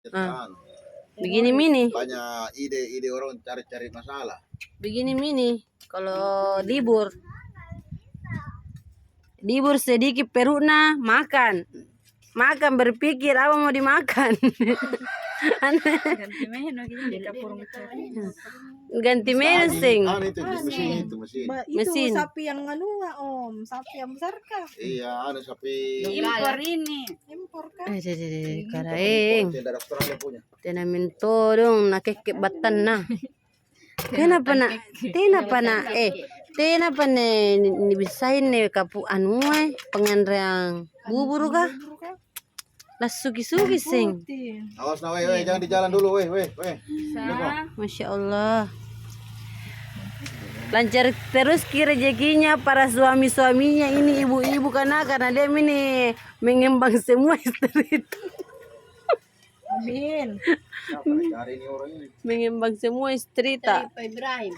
Ah, Kan. begini mini. Banyak ide-ide orang cari-cari masalah. Begini mini. Kalau libur sedikit perutnya makan. Makan berpikir apa mau dimakan. Ganti menu gitu di dapur mencari. Ganti menu sing. Itu mesin itu mesin. Itu Mesin. sapi yang Om, sapi yang besar kah? Iya, ada sapi. Impor ini. Impor kah? Karaeng. Dari Australia punya. Tena minto dong nakeke batan na. Kenapa na? Kenapa ne nibisain ne kapu anu pengandreang bubur kah? Las sugi-sugi sing. Awas na weh, jangan di jalan dulu weh. Masya Allah. Lancar terus rezekinya para suami-suaminya ini ibu-ibu karena dia ini mengembang semua street. Amin. Cari ini orang ini. Mengembang semua street tak. Pak Ibrahim.